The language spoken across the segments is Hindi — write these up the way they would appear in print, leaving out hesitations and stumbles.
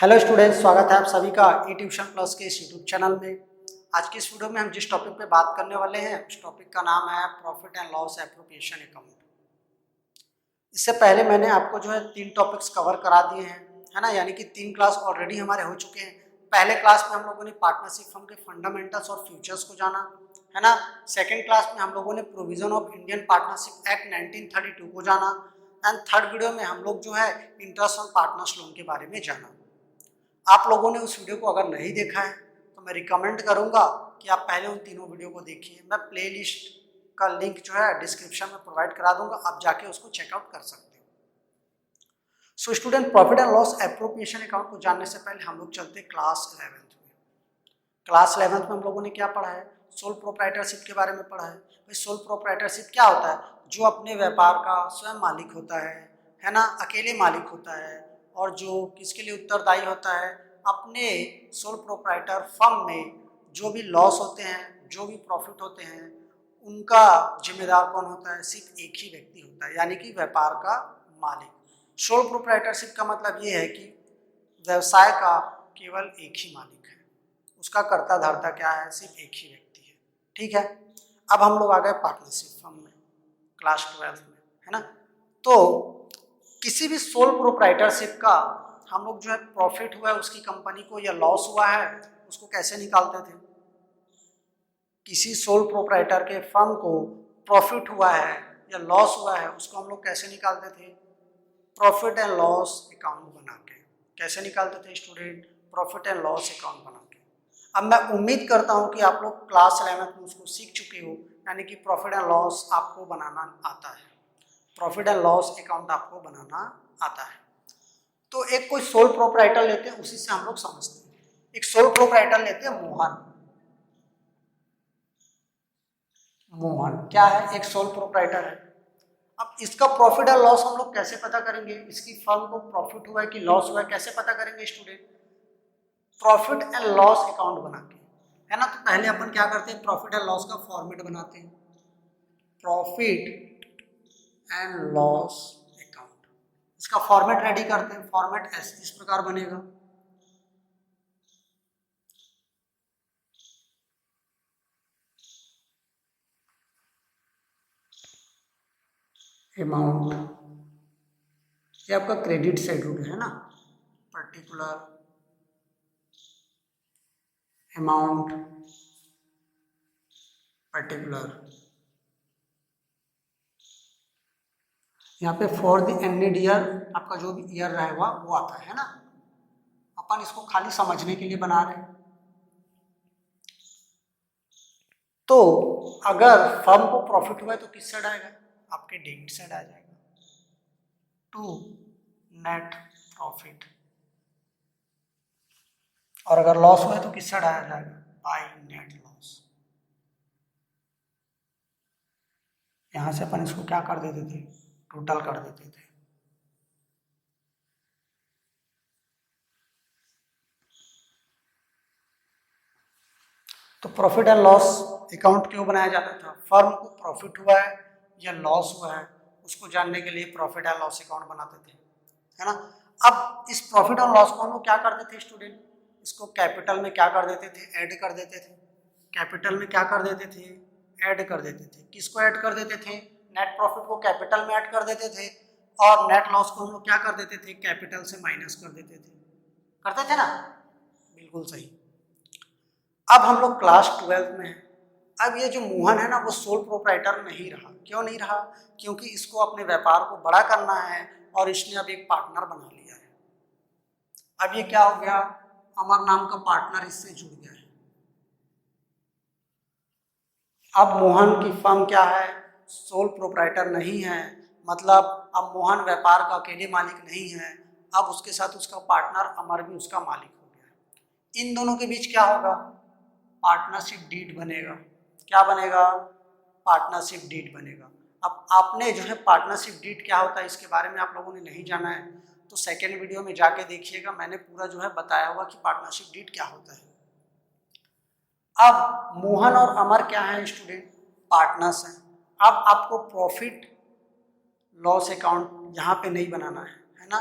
हेलो स्टूडेंट्स, स्वागत है आप सभी का ई ट्यूशन प्लस के इस यूट्यूब चैनल में। आज की इस वीडियो में हम जिस टॉपिक पे बात करने वाले हैं उस टॉपिक का नाम है profit and loss appropriation account. इससे पहले मैंने आपको जो है 3 टॉपिक्स कवर करा दिए हैं, है ना, यानी कि 3 क्लास ऑलरेडी हमारे हो चुके हैं। पहले क्लास में हम लोगों ने पार्टनरशिप फर्म के फंडामेंटल्स और फ्यूचर्स को जाना, है ना। सेकेंड क्लास में हम लोगों ने provision of Indian partnership act 1932 को जाना एंड थर्ड वीडियो में हम लोग जो है इंटरेस्ट ऑन पार्टनर्स लोन के बारे में जाना। आप लोगों ने उस वीडियो को अगर नहीं देखा है तो मैं रिकमेंड करूंगा कि आप पहले उन तीनों वीडियो को देखिए। मैं प्लेलिस्ट का लिंक जो है डिस्क्रिप्शन में प्रोवाइड करा दूंगा, आप जाके उसको चेकआउट कर सकते हो। So student, profit and loss appropriation account को जानने से पहले हम लोग चलते हैं क्लास 11th में। क्लास 11th में हम लोगों ने क्या पढ़ा है? सोल प्रोप्राइटरशिप के बारे में पढ़ा है। भाई सोल प्रोप्राइटरशिप क्या होता है? जो अपने व्यापार का स्वयं मालिक होता है ना, अकेले मालिक होता है, और जो किसके लिए उत्तरदायी होता है? अपने सोल प्रोप्राइटर फर्म में जो भी लॉस होते हैं, जो भी प्रॉफिट होते हैं, उनका जिम्मेदार कौन होता है? सिर्फ एक ही व्यक्ति होता है, यानी कि व्यापार का मालिक। सोल प्रोप्राइटरशिप का मतलब ये है कि व्यवसाय का केवल एक ही मालिक है, उसका कर्ता धर्ता क्या है? सिर्फ एक ही व्यक्ति है। ठीक है, अब हम लोग आ गए पार्टनरशिप फर्म में, क्लास 12 में, है ना। तो किसी भी सोल प्रोप्राइटरशिप का हम लोग जो है प्रॉफिट हुआ है उसकी कंपनी को या लॉस हुआ है उसको कैसे निकालते थे? किसी सोल प्रोप्राइटर के फर्म को प्रॉफिट हुआ है या लॉस हुआ है उसको हम लोग कैसे निकालते थे? प्रॉफिट एंड लॉस अकाउंट बना के। कैसे निकालते थे student? Profit and loss account बना के। अब मैं उम्मीद करता हूं कि आप लोग क्लास 11 में उसको सीख चुके हो, यानी कि प्रॉफिट एंड लॉस आपको बनाना आता है, प्रॉफिट एंड लॉस अकाउंट आपको बनाना आता है। तो एक कोई सोल प्रोप्राइटर लेते हैं, उसी से हम लोग समझते हैं। एक सोल प्रोप्राइटर लेते हैं मोहन। मोहन क्या है? एक सोल प्रोप्राइटर है। अब इसका प्रॉफिट एंड लॉस हम लोग कैसे पता करेंगे? इसकी फर्म को प्रॉफिट हुआ है कि लॉस हुआ है, कैसे पता करेंगे student? Profit and loss account बना के, है ना। तो पहले अपन क्या करते हैं? प्रॉफिट एंड लॉस का फॉर्मेट बनाते हैं, प्रॉफिट एंड लॉस अकाउंट। इसका फॉर्मेट रेडी करते हैं। फॉर्मेट इस प्रकार बनेगा, अमाउंट, ये आपका क्रेडिट शेड्यूल है ना, पर्टिकुलर अमाउंट, पर्टिकुलर, यहाँ पे फॉर द एंडेड ईयर आपका जो भी ईयर रहेगा वो आता है ना। अपन इसको खाली समझने के लिए बना रहे हैं। तो अगर फर्म को प्रॉफिट हुआ है तो किस साइड आएगा? आपके डेबिट साइड आ जाएगा, टू नेट प्रॉफिट। और अगर लॉस हुआ है तो किस साइड आ जाएगा? By net loss. यहां से अपन इसको क्या कर देते थे? टोटल कर देते थे। तो प्रॉफिट एंड लॉस अकाउंट क्यों बनाया जाता था? फर्म को प्रॉफिट हुआ है या लॉस हुआ है उसको जानने के लिए प्रॉफिट एंड लॉस अकाउंट बनाते थे, है ना। अब इस प्रॉफिट और लॉस को हम लोग क्या करते थे स्टूडेंट? इसको कैपिटल में क्या कर देते थे? ऐड कर देते थे। कैपिटल में क्या कर देते थे? ऐड कर देते थे। किसको ऐड कर देते थे? नेट प्रॉफिट को कैपिटल में ऐड कर देते थे, और नेट लॉस को हम लोग क्या कर देते थे? कैपिटल से माइनस कर देते थे। करते थे ना? बिल्कुल सही। अब हम लोग क्लास 12 में हैं। अब ये जो मोहन है ना, वो सोल प्रोप्राइटर नहीं रहा। क्यों नहीं रहा? क्योंकि इसको अपने व्यापार को बड़ा करना है और इसने अब एक पार्टनर बना लिया है। अब ये क्या हो गया? अमर नाम का पार्टनर इससे जुड़ गया है। अब मोहन की फर्म क्या है? सोल प्रोप्राइटर नहीं है, मतलब अब मोहन व्यापार का अकेले मालिक नहीं है। अब उसके साथ उसका पार्टनर अमर भी उसका मालिक हो गया है। इन दोनों के बीच क्या होगा? पार्टनरशिप डीड बनेगा। क्या बनेगा? पार्टनरशिप डीड बनेगा। अब आपने जो है पार्टनरशिप डीड क्या होता है इसके बारे में आप लोगों ने नहीं जाना है तो सेकेंड वीडियो में जाके देखिएगा, मैंने पूरा जो है बताया हुआ कि पार्टनरशिप डीड क्या होता है। अब मोहन और अमर क्या है स्टूडेंट? पार्टनर्स हैं। अब आपको प्रॉफिट लॉस अकाउंट यहाँ पे नहीं बनाना है ना।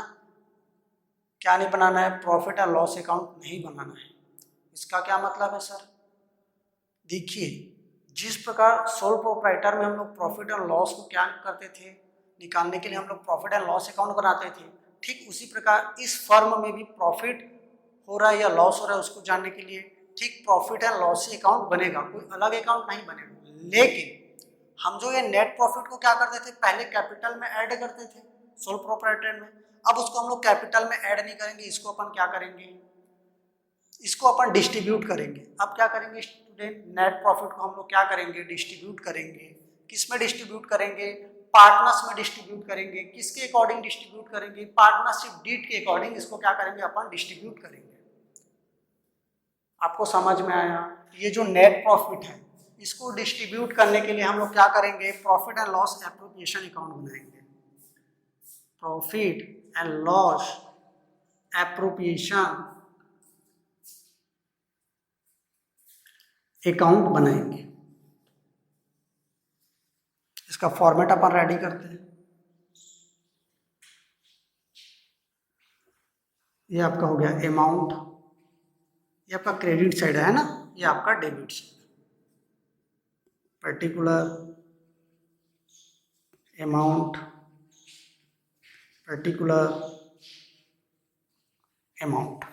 क्या नहीं बनाना है? प्रॉफिट एंड लॉस अकाउंट नहीं बनाना है। इसका क्या मतलब है सर? देखिए, जिस प्रकार सोल प्रोप्राइटर में हम लोग प्रॉफिट एंड लॉस को क्या करते थे, निकालने के लिए हम लोग प्रॉफिट एंड लॉस अकाउंट बनाते थे, ठीक उसी प्रकार इस फर्म में भी प्रॉफिट हो रहा है या लॉस हो रहा है उसको जानने के लिए ठीक प्रॉफिट एंड लॉस अकाउंट बनेगा, कोई अलग अकाउंट नहीं बनेगा। लेकिन हम जो ये नेट प्रॉफिट को क्या करते थे, पहले कैपिटल में ऐड करते थे सोल प्रोप्राइटर में, अब उसको हम लोग कैपिटल में ऐड नहीं करेंगे, इसको अपन क्या करेंगे, इसको अपन डिस्ट्रीब्यूट करेंगे। अब क्या करेंगे स्टूडेंट, नेट प्रॉफिट को हम लोग क्या करेंगे, डिस्ट्रीब्यूट करेंगे। किस में डिस्ट्रीब्यूट करेंगे? पार्टनर्स में डिस्ट्रीब्यूट करेंगे। किसके अकॉर्डिंग डिस्ट्रीब्यूट करेंगे? पार्टनरशिप डीड के अकॉर्डिंग इसको क्या करेंगे, अपन डिस्ट्रीब्यूट करेंगे। आपको समझ में आया? ये जो नेट प्रॉफिट है इसको डिस्ट्रीब्यूट करने के लिए हम लोग क्या करेंगे, profit and loss appropriation account बनाएंगे। Profit and loss appropriation account बनाएंगे। इसका फॉर्मेट अपन रेडी करते हैं। ये आपका हो गया अमाउंट, ये आपका क्रेडिट साइड है ना, ये आपका debit side. Particular amount, particular amount.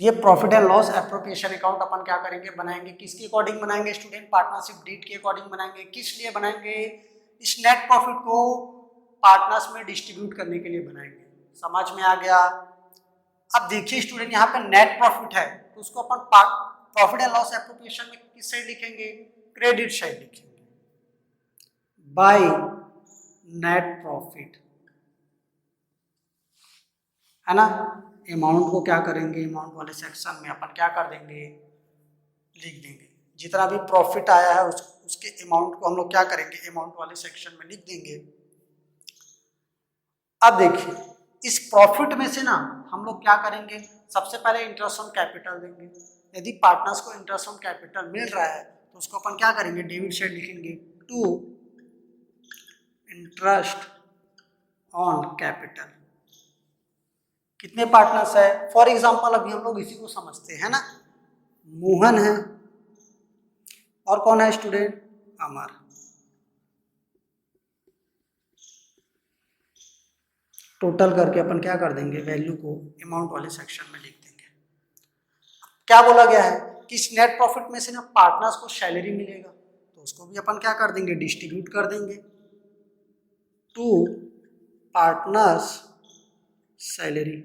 ये profit and loss appropriation account अपन क्या करेंगे, बनाएंगे। किसके अकॉर्डिंग बनाएंगे स्टूडेंट? पार्टनरशिप डीड के अकॉर्डिंग बनाएंगे। किस लिए बनाएंगे? इस नेट प्रॉफिट को पार्टनर्स में डिस्ट्रीब्यूट करने के लिए बनाएंगे। समझ में आ गया? अब देखिए स्टूडेंट, यहाँ पे नेट प्रॉफिट है तो उसको अपन प्रॉफिट एंड लॉस एप्रोप्रिएशन में किस साइड लिखेंगे? क्रेडिट साइड लिखेंगे। बाय नेट प्रॉफिट, है ना। अमाउंट को क्या करेंगे, अमाउंट वाले सेक्शन में अपन क्या कर देंगे, लिख देंगे। जितना भी प्रॉफिट आया है उसके अमाउंट को हम लोग क्या करेंगे, अमाउंट वाले सेक्शन में लिख देंगे। अब देखिए, इस प्रॉफिट में से ना हम लोग क्या करेंगे, सबसे पहले इंटरेस्ट ऑन कैपिटल देंगे। यदि पार्टनर्स को इंटरेस्ट ऑन कैपिटल मिल रहा है तो उसको अपन क्या करेंगे, डेबिट साइड लिखेंगे, टू इंटरेस्ट ऑन कैपिटल। कितने पार्टनर्स है? फॉर एग्जांपल अभी हम लोग इसी को समझते हैं ना, मोहन है और कौन है स्टूडेंट, अमर। टोटल करके अपन क्या कर देंगे, वैल्यू को अमाउंट वाले सेक्शन में लिख देंगे। क्या बोला गया है कि इस नेट प्रॉफिट में से ना पार्टनर्स को सैलरी मिलेगा तो उसको भी अपन क्या कर देंगे, डिस्ट्रीब्यूट कर देंगे टू पार्टनर्स सैलरी,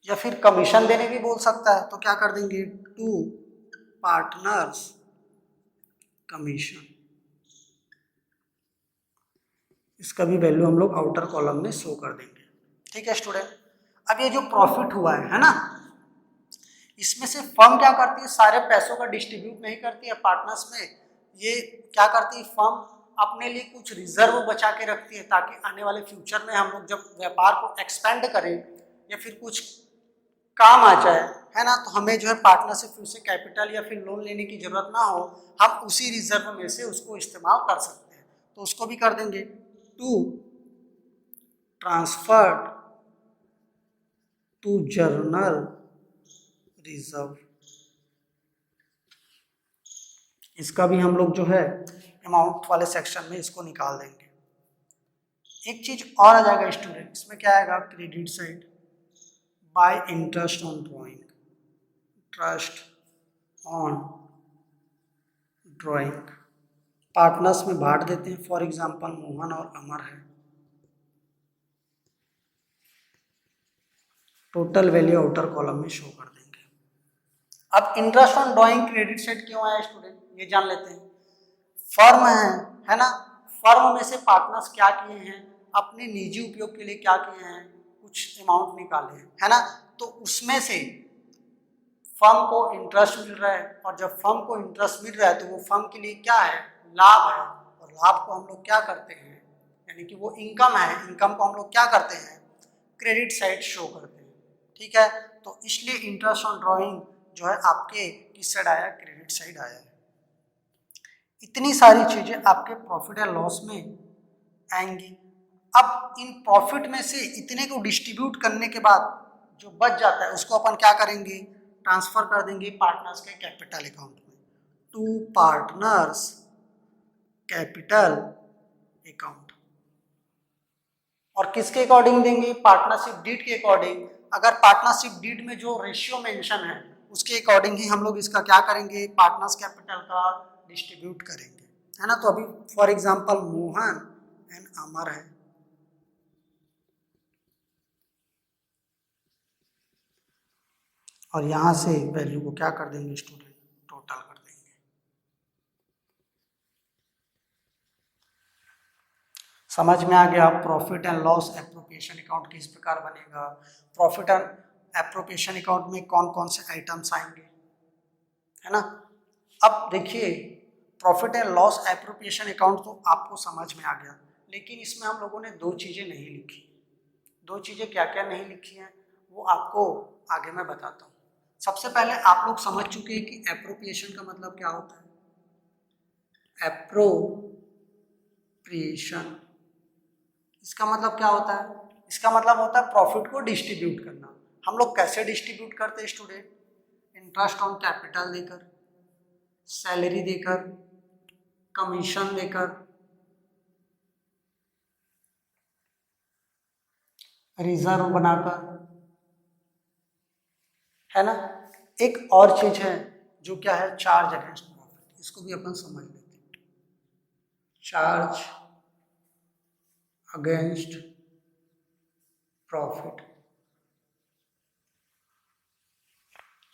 या फिर कमीशन देने भी बोल सकता है तो क्या कर देंगे, टू पार्टनर्स कमीशन। इसका भी वैल्यू हम लोग आउटर कॉलम में शो कर देंगे। ठीक है स्टूडेंट, अब ये जो प्रॉफिट हुआ है ना, इसमें से फर्म क्या करती है, सारे पैसों का डिस्ट्रीब्यूट नहीं करती है पार्टनर्स में। ये क्या करती है, फर्म अपने लिए कुछ रिजर्व बचा के रखती है ताकि आने वाले फ्यूचर में हम लोग जब व्यापार को एक्सपेंड करें या फिर कुछ काम आ जाए, है ना, तो हमें जो है पार्टनर से फिर से कैपिटल या फिर लोन लेने की जरूरत ना हो, हम उसी रिजर्व में से उसको इस्तेमाल कर सकते हैं। तो उसको भी कर देंगे to transferred to general reserve. इसका भी हम लोग जो है अमाउंट वाले सेक्शन में इसको निकाल देंगे। एक चीज और आ जाएगा स्टूडेंट, इसमें क्या आएगा, credit side by interest on drawing, interest on drawing. Partners में बांट देते हैं, फॉर एग्जांपल मोहन और अमर है। टोटल वैल्यू आउटर कॉलम में शो कर देंगे। अब interest on drawing credit side क्यों आया स्टूडेंट, ये जान लेते हैं। फर्म है ना, फर्म में से पार्टनर्स क्या किए हैं, अपने निजी उपयोग के लिए क्या किए हैं, कुछ अमाउंट निकाले हैं, है ना। तो उसमें से फर्म को इंटरेस्ट मिल रहा है, और जब फर्म को इंटरेस्ट मिल रहा है तो वो फर्म के लिए क्या है, लाभ है। और लाभ को हम लोग क्या करते हैं, यानी कि वो इनकम है, इनकम को हम लोग क्या करते हैं, क्रेडिट साइड शो करते हैं। ठीक है, तो इसलिए इंटरेस्ट ऑन ड्राइंग जो है आपके किस साइड आया, क्रेडिट साइड आया है। इतनी सारी चीजें आपके प्रॉफिट एंड लॉस में आएंगी। अब इन प्रॉफिट में से इतने को डिस्ट्रीब्यूट करने के बाद जो बच जाता है उसको अपन क्या करेंगे, ट्रांसफर कर देंगे पार्टनर्स के कैपिटल अकाउंट में, टू पार्टनर्स कैपिटल अकाउंट। और किसके अकॉर्डिंग देंगे, पार्टनरशिप डीड के अकॉर्डिंग। अगर पार्टनरशिप डीड में जो रेशियो मेंशन है उसके अकॉर्डिंग ही हम लोग इसका क्या करेंगे, पार्टनर्स कैपिटल का डिस्ट्रीब्यूट करेंगे, है ना। तो अभी फॉर एग्जांपल मोहन एंड अमर है, और यहां से वैल्यू को क्या कर देंगे स्टूडेंट, टोटल कर देंगे। समझ में आ गया। Profit and loss appropriation account किस प्रकार बनेगा, प्रॉफिट एंड एप्रोप्रिएशन अकाउंट में कौन कौन से आइटम्स आएंगे, है ना। अब देखिए profit and loss appropriation account तो आपको समझ में आ गया, लेकिन इसमें हम लोगों ने दो चीजें नहीं लिखी। दो चीजें क्या क्या नहीं लिखी हैं वो आपको आगे मैं बताता हूँ। सबसे पहले आप लोग समझ चुके हैं कि एप्रोप्रिएशन का मतलब क्या होता है। एप्रोप्रिएशन इसका मतलब क्या होता है, इसका मतलब होता है प्रॉफिट को डिस्ट्रीब्यूट करना। हम लोग कैसे डिस्ट्रीब्यूट करते हैं स्टूडेंट, इंटरेस्ट ऑन कैपिटल देकर, सैलरी देकर, कमीशन देकर, रिजर्व बनाकर, है ना। एक और चीज है जो क्या है, चार्ज अगेंस्ट प्रॉफिट, इसको भी अपन समझ लेते हैं। Charge against profit,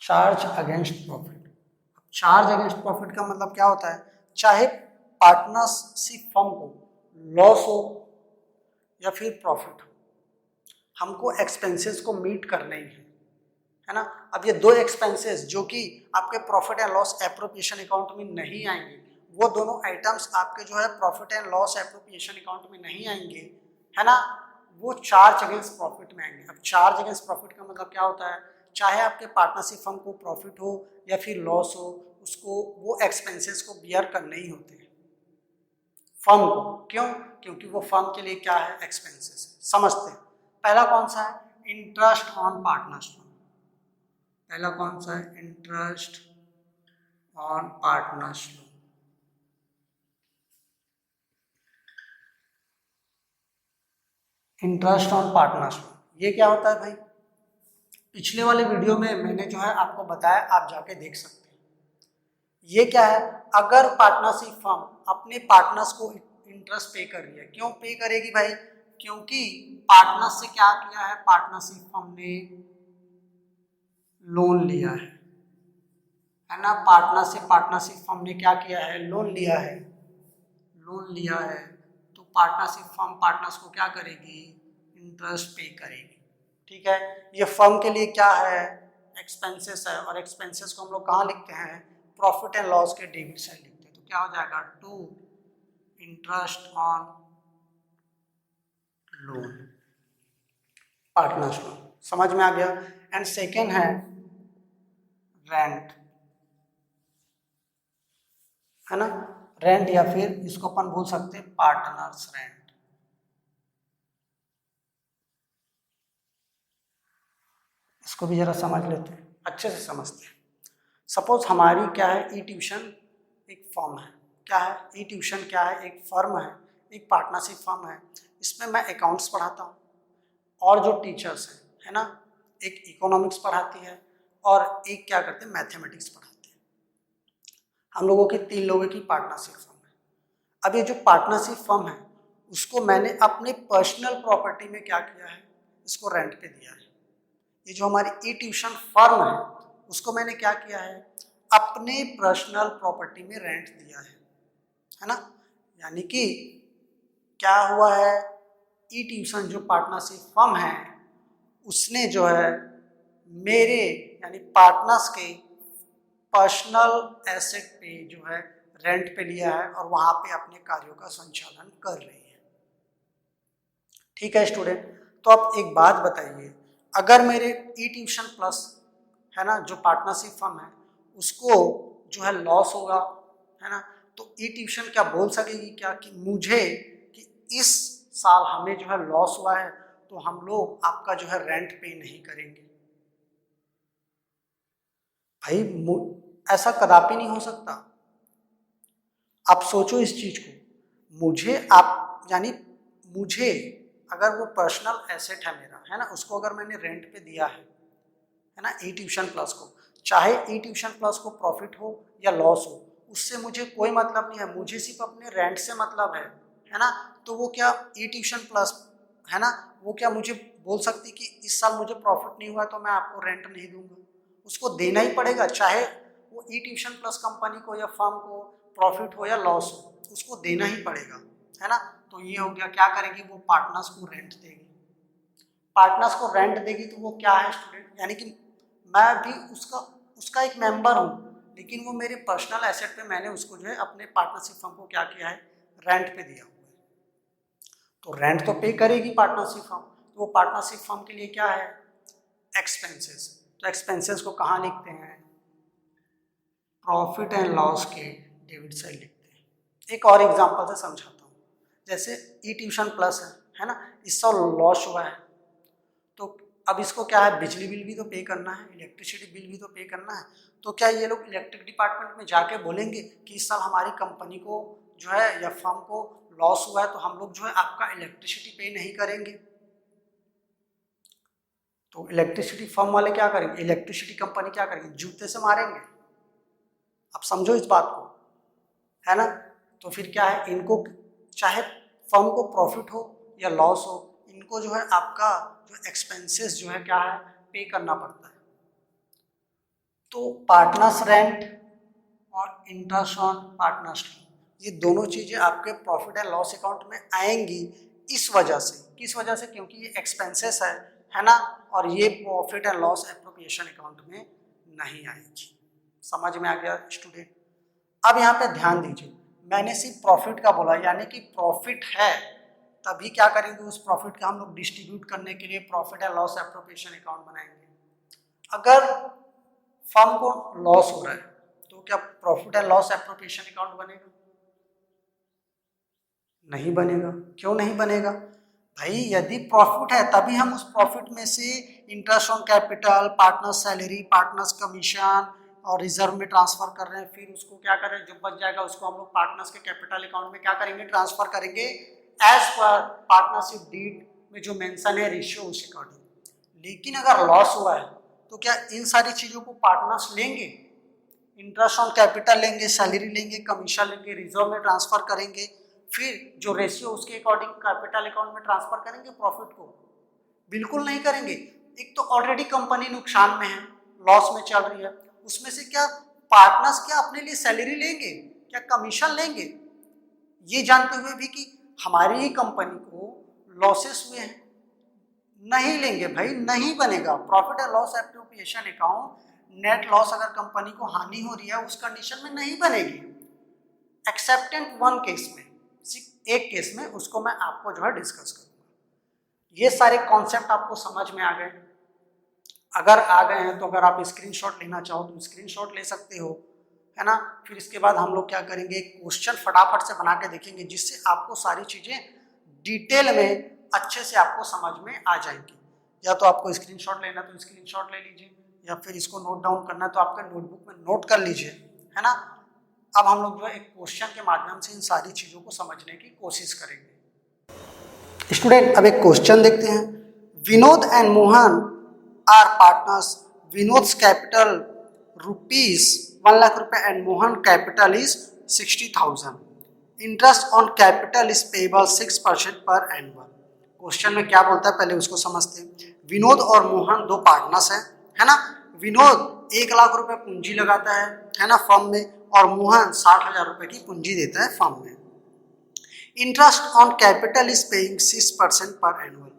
charge against profit. Charge against profit का मतलब क्या होता है, चाहे पार्टनरशिप फर्म को लॉस हो या फिर प्रॉफिट हो, हमको एक्सपेंसेस को मीट करने ही है ना। अब ये दो एक्सपेंसेस जो कि आपके profit and loss appropriation account में नहीं आएंगे, वो दोनों आइटम्स आपके जो है profit and loss appropriation account में नहीं आएंगे, है ना, वो चार्ज अगेंस्ट प्रॉफिट में आएंगे। अब चार्ज अगेंस्ट प्रॉफिट का मतलब क्या होता है, चाहे आपके पार्टनरशिप फर्म को प्रॉफिट हो या फिर लॉस हो, उसको वो एक्सपेंसेस को बियर करने ही होते हैं फर्म को। क्यों, क्योंकि वो फर्म के लिए क्या है, एक्सपेंसेस है। समझते हैं। पहला कौन सा है, इंटरेस्ट ऑन पार्टनर्स लोन। पहला कौन सा है, interest on partners loan. Interest on partners loan ये क्या होता है भाई, पिछले वाले वीडियो में मैंने जो है आपको बताया, आप जाके देख सकते हैं। ये क्या है, अगर पार्टनरशिप फर्म अपने पार्टनर्स को इंटरेस्ट पे कर रही है, क्यों पे करेगी भाई, क्योंकि पार्टनर्स से क्या किया है, पार्टनरशिप फर्म ने लोन लिया है ना। पार्टनरशिप फर्म ने क्या किया है, लोन लिया है, लोन लिया है। तो पार्टनरशिप फर्म पार्टनर्स को क्या करेगी, इंटरेस्ट पे करेगी। ठीक है, ये फर्म के लिए क्या है, एक्सपेंसेस है, और एक्सपेंसेस को हम लोग कहाँ लिखते हैं, प्रॉफिट एंड लॉस के डेबिट साइड लिखते हैं। तो क्या हो जाएगा, to interest on loan, partners loan. समझ में आ गया। एंड सेकेंड है रेंट, है ना, रेंट या फिर इसको अपन बोल सकते हैं पार्टनर्स रेंट। इसको भी जरा समझ लेते हैं, अच्छे से समझते हैं। सपोज हमारी क्या है, ई ट्यूशन एक फर्म है, क्या है, ई ट्यूशन क्या है, एक फर्म है, एक पार्टनरशिप फर्म है। इसमें मैं अकाउंट्स पढ़ाता हूँ, और जो टीचर्स हैं, है ना, एक इकोनॉमिक्स पढ़ाती है और एक क्या करते हैं, मैथमेटिक्स पढ़ाते हैं। हम लोगों की 3 लोगों की पार्टनरशिप फर्म है। अब ये जो पार्टनरशिप फर्म है उसको मैंने अपने पर्सनल प्रॉपर्टी में क्या किया है, इसको रेंट पे दिया है। ये जो हमारी ई ट्यूशन फर्म है उसको मैंने क्या किया है, अपने पर्सनल प्रॉपर्टी में रेंट दिया है ना। यानी कि क्या हुआ है, ई ट्यूशन जो पार्टनरशिप फर्म है उसने जो है मेरे यानी पार्टनर्स के पर्सनल एसेट पे जो है रेंट पे लिया है और वहां पे अपने कार्यों का संचालन कर रही है। ठीक है स्टूडेंट, तो आप एक बात बताइए, अगर मेरे ई ट्यूशन प्लस है ना जो पार्टनरशिप फर्म है उसको जो है लॉस होगा, है ना, तो ई ट्यूशन क्या बोल सकेगी क्या कि मुझे कि इस साल हमें जो है लॉस हुआ है तो हम लोग आपका जो है रेंट पे नहीं करेंगे। भाई ऐसा कदापि नहीं हो सकता। आप सोचो इस चीज को, मुझे अगर वो पर्सनल एसेट है मेरा, है ना, उसको अगर मैंने रेंट पे दिया है ना, ई ट्यूशन प्लस को, चाहे ई ट्यूशन प्लस को प्रॉफिट हो या लॉस हो, उससे मुझे कोई मतलब नहीं है, मुझे सिर्फ अपने रेंट से मतलब है ना। तो वो क्या ई ट्यूशन प्लस, है ना, वो क्या मुझे बोल सकती कि इस साल मुझे प्रॉफिट नहीं हुआ तो मैं आपको रेंट नहीं दूंगा? उसको देना ही पड़ेगा, चाहे वो ई ट्यूशन प्लस कंपनी को या फर्म को प्रॉफिट हो या लॉस हो, उसको देना ही पड़ेगा, है ना। तो ये हो गया, क्या करेगी वो पार्टनर्स को रेंट देगी। पार्टनर्स को रेंट देगी तो वो क्या है स्टूडेंट, यानी कि मैं भी उसका एक मेंबर हूँ, लेकिन वो मेरे पर्सनल एसेट पे मैंने उसको जो है अपने पार्टनरशिप फर्म को क्या किया है, रेंट पे दिया हुआ है। तो रेंट तो पे करेगी पार्टनरशिप फर्म, तो वो पार्टनरशिप फर्म के लिए क्या है, एक्सपेंसेस। तो एक्सपेंसेस को कहाँ लिखते हैं, प्रॉफिट एंड लॉस के डेबिट साइड लिखते हैं। एक और एग्जांपल से समझाता हूँ, जैसे ई ट्यूशन प्लस है ना, इस साल लॉस हुआ है, तो अब इसको क्या है, बिजली बिल भी तो पे करना है, इलेक्ट्रिसिटी बिल भी तो पे करना है। तो क्या ये लोग इलेक्ट्रिक डिपार्टमेंट में जाके बोलेंगे कि इस साल हमारी कंपनी को जो है या फर्म को लॉस हुआ है तो हम लोग जो है आपका इलेक्ट्रिसिटी पे नहीं करेंगे? तो इलेक्ट्रिसिटी फर्म वाले क्या करेंगे, इलेक्ट्रिसिटी कंपनी क्या करेंगे, जूते से मारेंगे। आप समझो इस बात को, है ना। तो फिर क्या है, इनको चाहे फर्म को प्रॉफिट हो या लॉस हो, इनको जो है आपका जो एक्सपेंसेस जो है क्या है, पे करना पड़ता है। तो पार्टनर्स रेंट और इंटरेस्ट ऑन पार्टनर्स लोन, ये दोनों चीजें आपके प्रॉफिट एंड लॉस अकाउंट में आएंगी इस वजह से, किस वजह से, क्योंकि ये एक्सपेंसेस है ना, और ये profit and loss appropriation account में नहीं आएगी। समझ में आ गया स्टूडेंट? अब यहाँ पे ध्यान दीजिए, मैंने सिर्फ प्रॉफिट का बोला, यानी कि प्रॉफिट है तभी क्या करेंगे, उस प्रॉफिट का हम लोग डिस्ट्रीब्यूट करने के लिए profit and loss appropriation account बनाएंगे। अगर फर्म को लॉस हो रहा है तो क्या profit and loss appropriation account बनेगा? नहीं बनेगा। क्यों नहीं बनेगा? भाई यदि प्रॉफिट है तभी हम उस प्रॉफिट में से interest on capital, partners salary, partners commission और रिजर्व में ट्रांसफर कर रहे हैं, फिर उसको क्या करें, जो बच जाएगा उसको हम लोग पार्टनर्स के कैपिटल अकाउंट में क्या करेंगे, ट्रांसफर करेंगे एज पर पार्टनरशिप डीड में जो मेंशन है रेशियो उस अकॉर्डिंग। लेकिन अगर लॉस हुआ है तो क्या इन सारी चीजों को पार्टनर्स लेंगे? इंटरेस्ट ऑन कैपिटल लेंगे, सैलरी लेंगे, कमीशन लेंगे, रिजर्व में ट्रांसफर करेंगे, फिर जो रेशियो उसके अकॉर्डिंग कैपिटल अकाउंट में ट्रांसफर करेंगे प्रॉफिट को? बिल्कुल नहीं करेंगे। एक तो ऑलरेडी कंपनी नुकसान में है, लॉस में चल रही है, उसमें से क्या पार्टनर्स क्या अपने लिए सैलरी लेंगे, क्या कमीशन लेंगे, ये जानते हुए भी कि हमारी ही कंपनी को लॉसेस हुए हैं? नहीं लेंगे भाई, नहीं बनेगा। Profit and loss appropriation account net loss अगर कंपनी को हानि हो रही है उस कंडीशन में नहीं बनेगी, एक्सेप्टेंट वन केस में, एक केस में, उसको मैं आपको जो है डिस्कस करूंगा। ये सारे कॉन्सेप्ट आपको समझ में आ गए? अगर आ गए हैं तो अगर आप स्क्रीनशॉट लेना चाहो तो स्क्रीनशॉट ले सकते हो, है ना। फिर इसके बाद हम लोग क्या करेंगे, एक क्वेश्चन फटाफट से बना के देखेंगे जिससे आपको सारी चीजें डिटेल में अच्छे से आपको समझ में आ जाएंगी। या तो आपको स्क्रीनशॉट लेना तो स्क्रीनशॉट ले लीजिए, या फिर इसको नोट डाउन करना है तो आपके नोटबुक में नोट कर लीजिए, है ना। अब हम लोग जो है एक क्वेश्चन के माध्यम से इन सारी चीजों को समझने की कोशिश करेंगे। स्टूडेंट अब एक क्वेश्चन देखते हैं। Vinod and Mohan are partners, Vinod's capital ₹1 lakh and Mohan capital is 60,000, interest on capital is payable 6% पर एनुअल। क्वेश्चन में क्या बोलता है पहले उसको समझते हैं। विनोद और मोहन दो पार्टनर्स हैं, है ना। विनोद 1 लाख रुपए पूंजी लगाता है ना, फर्म में, और मोहन 60,000 रुपए की पूंजी देता है फर्म में। Interest on capital is paying 6% पर एनुअल।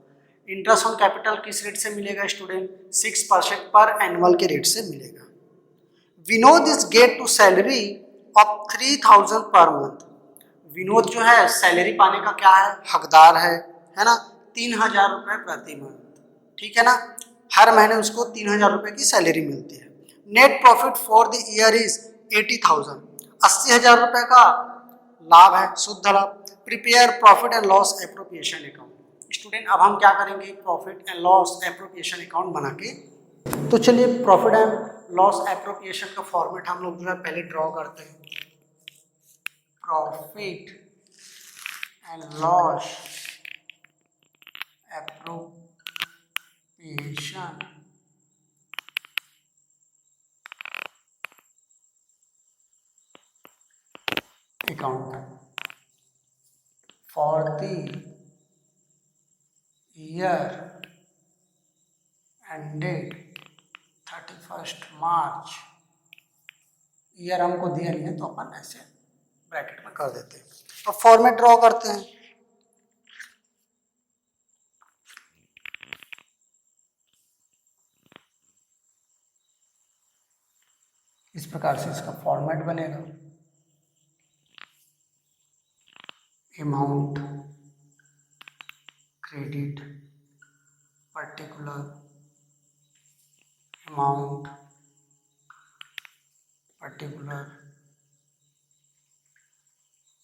इंटरेस्ट ऑन कैपिटल किस रेट से मिलेगा स्टूडेंट? 6% पर एनुअल के रेट से मिलेगा। Vinod is get to salary of 3,000 per month. Vinod जो है सैलरी पाने का क्या है, हकदार है ना, 3,000 रुपए प्रति मंथ, ठीक है ना। हर महीने उसको 3,000 रुपए की सैलरी मिलती है। Net profit for the year is 80,000, 80,000 रुपए का लाभ है, शुद्ध लाभ। Prepare profit and loss appropriation account. Student अब हम क्या करेंगे, profit and loss appropriation account बना के। तो चलिए प्रॉफिट एंड लॉस एप्रोप्रिएशन का फॉर्मेट हम लोग जो है पहले ड्रॉ करते हैं। Profit and loss appropriation account for the year ended 31 March. Year हमको दिया नहीं है तो अपन ऐसे ब्रैकेट में कर देते हैं। तो फॉर्मेट ड्रॉ करते हैं। इस प्रकार से इसका फॉर्मेट बनेगा। Amount credit particular amount particular,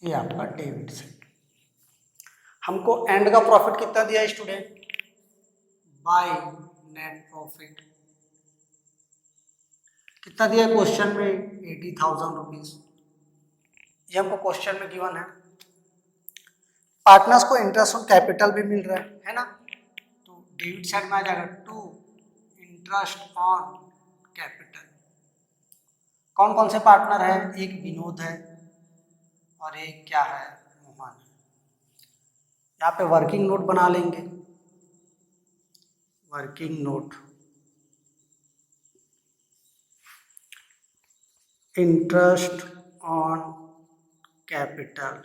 ये आपका डेबिट साइड। हमको एंड का प्रॉफिट कितना दिया स्टूडेंट, बाय नेट प्रॉफिट कितना दिया क्वेश्चन में, 80,000 रुपीज। ये हमको क्वेश्चन में गिवन है। पार्टनर्स को इंटरेस्ट ऑन कैपिटल भी मिल रहा है ना, तो डेबिट साइड में आ जाएगा टू इंटरेस्ट ऑन कैपिटल। कौन कौन से पार्टनर है, एक विनोद है और एक क्या है, मोहन। यहाँ पे वर्किंग नोट बना लेंगे, working note interest on capital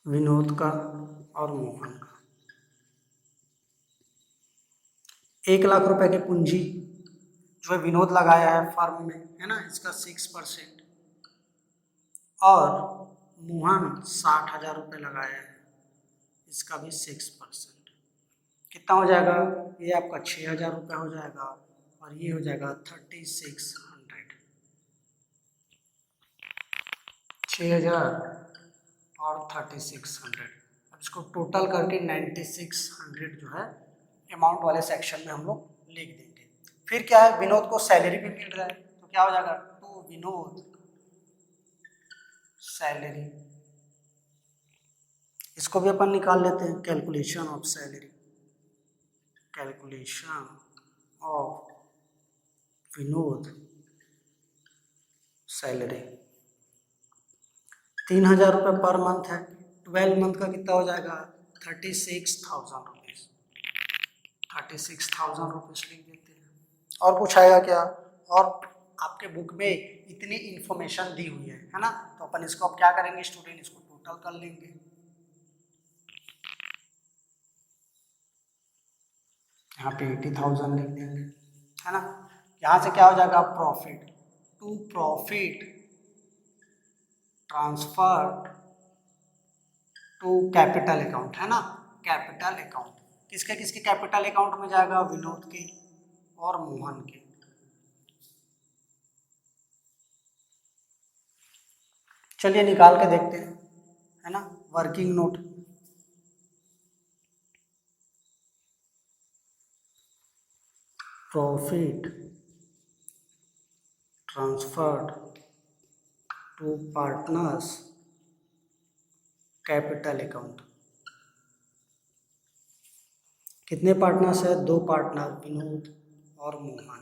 Vinod का और मोहन का। 1 लाख रुपए की पूंजी जो है विनोद लगाया है फर्म में, है ना, इसका 6% और मोहन 60,000 रुपये लगाया है, इसका भी 6%। कितना हो जाएगा, ये आपका 6,000 रुपये हो जाएगा और ये हो जाएगा 3600। 6,000 और 3600, अब इसको टोटल करके 9600 जो है अमाउंट वाले सेक्शन में हम लोग लिख देंगे। फिर क्या है, विनोद को सैलरी भी मिल रहा है तो क्या हो जाएगा, टू विनोद सैलरी। इसको भी अपन निकाल लेते हैं, calculation of salary, calculation of Vinod salary. 3,000 रुपये पर मंथ है, 12 मंथ का कितना हो जाएगा, 36,000 रुपीज़। 36,000 रुपीज़ लिख देते हैं। और कुछ आएगा क्या, और आपके बुक में इतनी इंफॉर्मेशन दी हुई है ना, तो अपन इसको अब क्या करेंगे स्टूडेंट, इसको टोटल कर लेंगे। यहाँ पे 80,000 लिख देंगे, है ना। यहाँ से क्या हो जाएगा, profit to profit transferred to capital account, है ना, कैपिटल अकाउंट। किसके किसके कैपिटल अकाउंट में जाएगा, विनोद के और मोहन के। चलिए निकाल के देखते हैं, है ना। Working note, profit transferred to partners capital account. कितने पार्टनर्स है, 2 पार्टनर, विनोद और मोहन।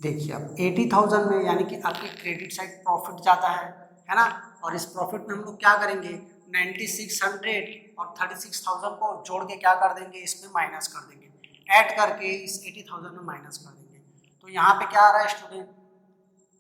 देखिए अब 80,000 में यानी कि आपकी क्रेडिट साइड प्रॉफिट जाता है ना, और इस प्रॉफिट में हम लोग क्या करेंगे, 9600 और 36,000 को जोड़ के क्या कर देंगे, इसमें माइनस कर देंगे, ऐड करके इस 80,000 में माइनस कर देंगे। तो यहाँ पे क्या आ रहा है स्टूडेंट,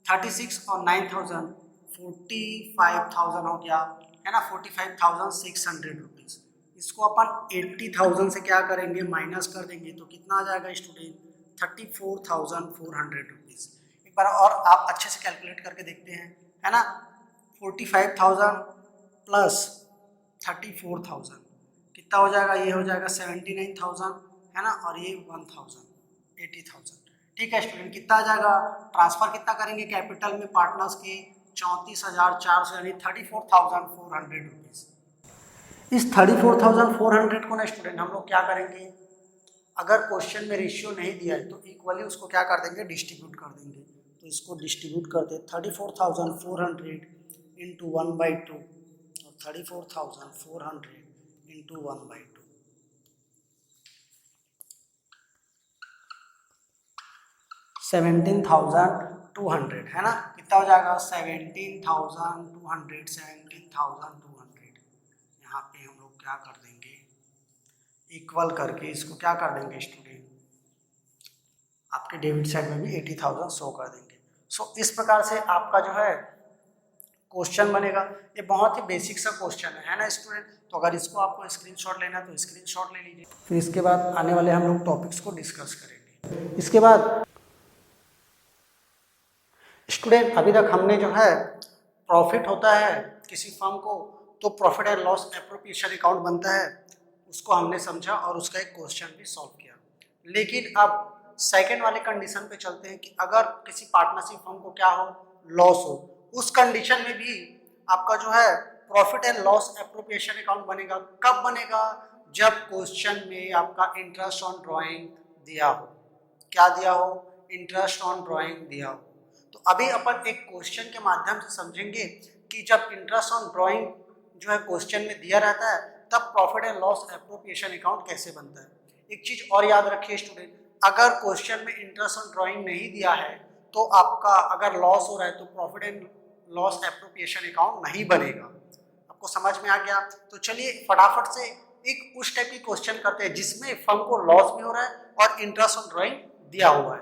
36 और 9,000 45,000 हो गया, है ना, 45,600 रुपीज़। इसको अपन 80,000 से क्या करेंगे, माइनस कर देंगे, तो कितना आ जाएगा स्टूडेंट, 34,400 रुपीज़। एक बार और आप अच्छे से कैलकुलेट करके देखते हैं, है ना। 45,000 प्लस 34,000 कितना हो जाएगा, ये हो जाएगा 79,000, है ना, और ये 1,000 80,000। ठीक है स्टूडेंट, कितना आ जाएगा, ट्रांसफर कितना करेंगे कैपिटल में पार्टनर्स के, 34,400 यानी 34,400 रुपीज। इस 34,400 को ना स्टूडेंट हम लोग क्या करेंगे, अगर क्वेश्चन में रेशियो नहीं दिया है तो इक्वली उसको क्या कर देंगे, डिस्ट्रीब्यूट कर देंगे। तो इसको डिस्ट्रीब्यूट करते 34,400 इंटू 1/2 और 34,400 इंटू 1/2, 17,200 है ना। कितना हो जाएगा, 17,200, 17,200। यहाँ पे हम लोग क्या कर देंगे, इक्वल करके इसको क्या कर देंगे स्टूडेंट, आपके डेबिट साइड में भी 80,000 शो कर देंगे। सो इस प्रकार से आपका जो है क्वेश्चन बनेगा। ये बहुत ही बेसिक सा क्वेश्चन है ना स्टूडेंट। तो अगर इसको आपको स्क्रीनशॉट लेना है तो स्क्रीनशॉट ले लीजिए। फिर इसके बाद आने वाले हम लोग टॉपिक्स को डिस्कस करेंगे। इसके बाद स्टूडेंट अभी तक हमने जो है प्रॉफिट होता है किसी फर्म को तो profit and loss appropriation account बनता है, उसको हमने समझा और उसका एक क्वेश्चन भी सॉल्व किया। लेकिन अब सेकंड वाले कंडीशन पे चलते हैं कि अगर किसी पार्टनरशिप फर्म को क्या हो, लॉस हो, उस कंडीशन में भी आपका जो है profit and loss appropriation account बनेगा। कब बनेगा, जब क्वेश्चन में आपका इंटरेस्ट ऑन ड्राइंग दिया हो। क्या दिया हो, इंटरेस्ट ऑन ड्राइंग दिया हो। तो अभी अपन एक क्वेश्चन के माध्यम से समझेंगे कि जब इंटरेस्ट ऑन ड्राइंग जो है क्वेश्चन में दिया रहता है तब profit and loss appropriation account कैसे बनता है। एक चीज और याद रखिए स्टूडेंट, अगर क्वेश्चन में इंटरेस्ट ऑन ड्राइंग नहीं दिया है तो आपका अगर लॉस हो रहा है तो profit and loss appropriation account नहीं बनेगा। आपको समझ में आ गया। तो चलिए फटाफट से एक उस टाइप की क्वेश्चन करते हैं जिसमें फर्म को लॉस भी हो रहा है और इंटरेस्ट ऑन ड्राइंग दिया हुआ है।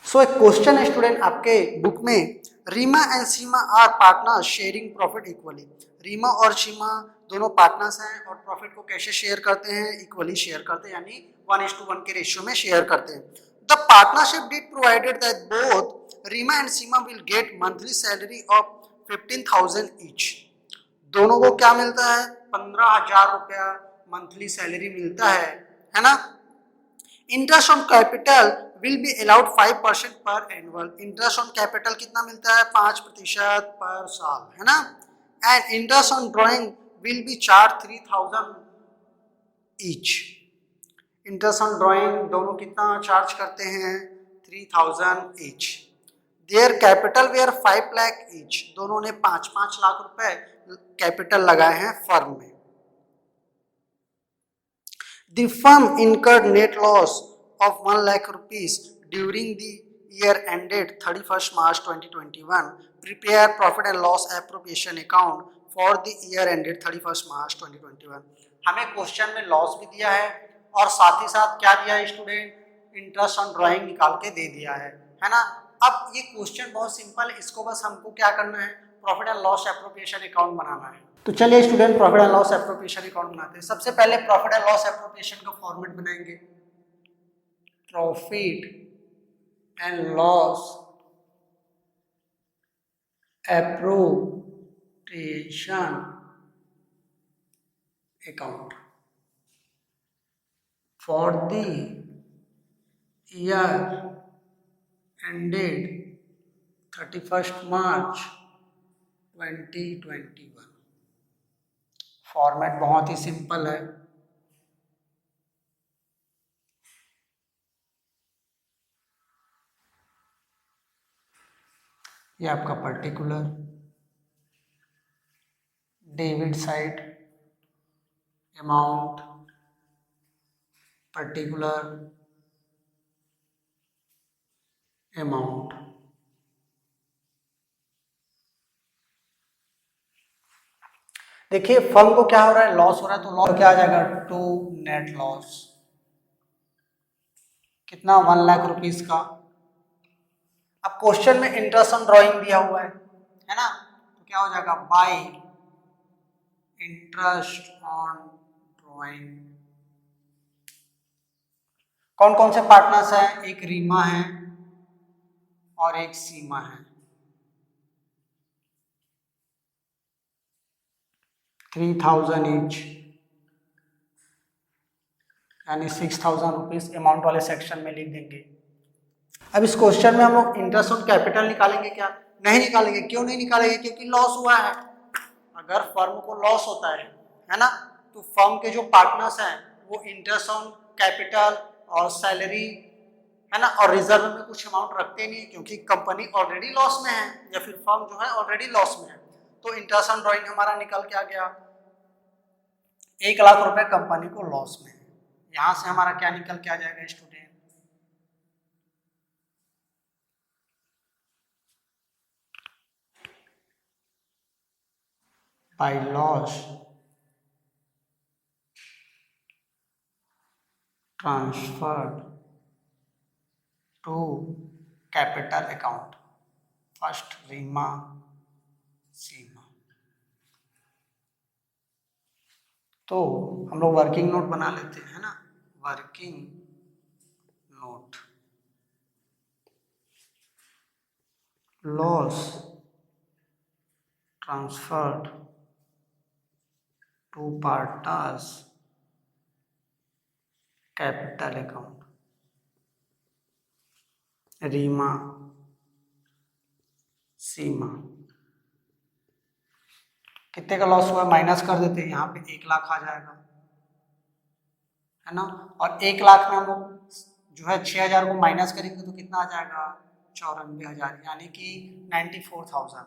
सो एक क्वेश्चन है स्टूडेंट आपके बुक में, Reema and Seema are partners sharing profit equally. Reema और सीमा दोनों पार्टनर्स हैं और प्रॉफिट को कैसे शेयर करते हैं, इक्वली शेयर करते हैं, यानी 1:1 के रेशियो में शेयर करते हैं। The partnership deed provided that both Reema and Seema will get monthly salary of 15,000 each. दोनों को क्या मिलता है, 15,000 रुपया मंथली सैलरी मिलता है ना। Interest on capital will be allowed 5% पर एनुअल। इंटरेस्ट ऑन कैपिटल कितना मिलता है, 5% पर साल, है ना। And interest on drawing will be charge 3,000 each. Interest on drawing दोनों कितना चार्ज करते हैं, 3,000 each. Their capital were 5 lakh each. दोनों ने 5-5 लाख रुपए कैपिटल लगाए हैं फर्म में। The firm incurred net loss of 1 lakh rupees during the year ended 31st March 2021. Prepare profit and loss appropriation account for the year ended 31st March 2021. हमें क्वेश्चन में लॉस भी दिया है और साथ ही साथ क्या दिया है स्टूडेंट, इंटरेस्ट ऑन ड्राइंग निकाल के दे दिया है ना। अब ये क्वेश्चन बहुत सिंपल है, इसको बस हमको क्या करना है, profit and loss appropriation account बनाना है। तो चलिए student profit and loss appropriation account बनाते हैं। सबसे पहले प्रॉफिट एंड लॉस एप्रोप्रिएशन का फॉर्मेट बनाएंगे, profit and loss appropriation account for the year ended 31st March 2021। Format बहुत ही सिंपल है। ये आपका particular, debit side amount, particular amount. देखिए फर्म को क्या हो रहा है, लॉस हो रहा है, तो लॉस क्या आ जाएगा, टू नेट लॉस। कितना, 1 लाख रुपीस का। अब क्वेश्चन में इंटरेस्ट ऑन ड्राइंग दिया हुआ है ना, तो क्या हो जाएगा, बाय इंटरेस्ट ऑन ड्राइंग। कौन कौन से पार्टनर्स हैं, एक रीमा है और एक सीमा है। 3,000 ईच यानी 6,000 रुपीज अमाउंट वाले सेक्शन में लिख देंगे। अब इस क्वेश्चन में हम लोग इंटरेस्ट ऑन कैपिटल निकालेंगे क्या? नहीं निकालेंगे। क्यों नहीं निकालेंगे? क्योंकि लॉस हुआ है। अगर फर्म को लॉस होता है ना, तो फर्म के जो पार्टनर्स हैं वो इंटरेस्ट ऑन कैपिटल और सैलरी है ना और रिजर्व में कुछ अमाउंट रखते नहीं है, क्योंकि कंपनी ऑलरेडी लॉस में है या फिर फर्म जो है ऑलरेडी लॉस में है। तो इंटरेस्ट ऑन ड्रॉइंग हमारा निकल के आ गया 1,00,000 रुपए कंपनी को लॉस में है। यहां से हमारा क्या निकल के आ जाएगा student? by loss transferred to capital account, first Reema Seema. तो हम लोग वर्किंग नोट बना लेते हैं ना, working note. Loss transferred to partners capital account, Reema Seema. कितने का लॉस हुआ माइनस कर देते हैं, यहाँ पे 1,00,000 आ जाएगा है ना। और 1,00,000 में हम लोग जो है 6,000 को माइनस करेंगे तो कितना आ जाएगा? 94,000, यानी कि 94,000।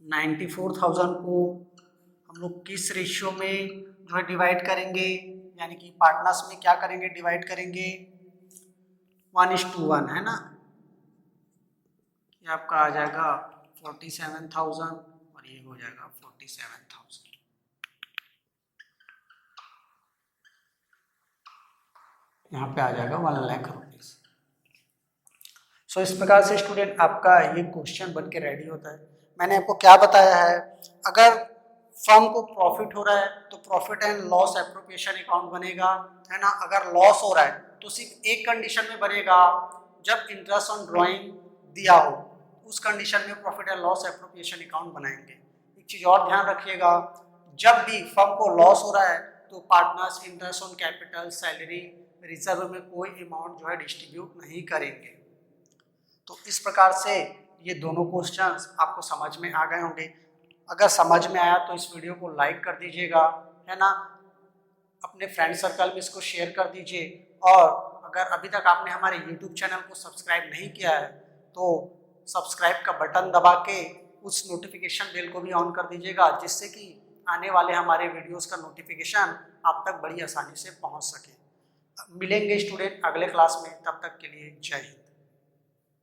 94,000 को हम लोग किस रेशियो में जो है डिवाइड करेंगे, यानी कि पार्टनर्स में क्या करेंगे? डिवाइड करेंगे 1:1 है ना। ये आपका आ जाएगा 47,000 और ये हो जाएगा 47,000। यहाँ पे आ जाएगा 1,00,000 रुपीज। सो इस प्रकार से स्टूडेंट आपका ये क्वेश्चन बन के रेडी होता है। मैंने आपको क्या बताया है, अगर फर्म को प्रॉफिट हो रहा है तो profit and loss appropriation account बनेगा है ना। अगर लॉस हो रहा है तो सिर्फ एक कंडीशन में बनेगा, जब इंटरेस्ट ऑन ड्रॉइंग दिया हो, उस कंडीशन में profit and loss appropriation account बनाएंगे। एक चीज और ध्यान रखिएगा, जब भी फर्म को लॉस हो रहा है तो partners interest on capital, salary, reserve में कोई अमाउंट जो है डिस्ट्रीब्यूट नहीं करेंगे। तो इस प्रकार से ये दोनों क्वेश्चंस आपको समझ में आ गए होंगे। अगर समझ में आया तो इस वीडियो को लाइक कर दीजिएगा है ना, अपने फ्रेंड सर्कल में इसको शेयर कर दीजिए। और अगर अभी तक आपने हमारे YouTube चैनल को सब्सक्राइब नहीं किया है तो सब्सक्राइब का बटन दबा के उस नोटिफिकेशन बेल को भी ऑन कर दीजिएगा, जिससे कि आने वाले हमारे वीडियोस का नोटिफिकेशन आप तक बड़ी आसानी से पहुंच सके। मिलेंगे स्टूडेंट अगले क्लास में, तब तक के लिए जय हिंद।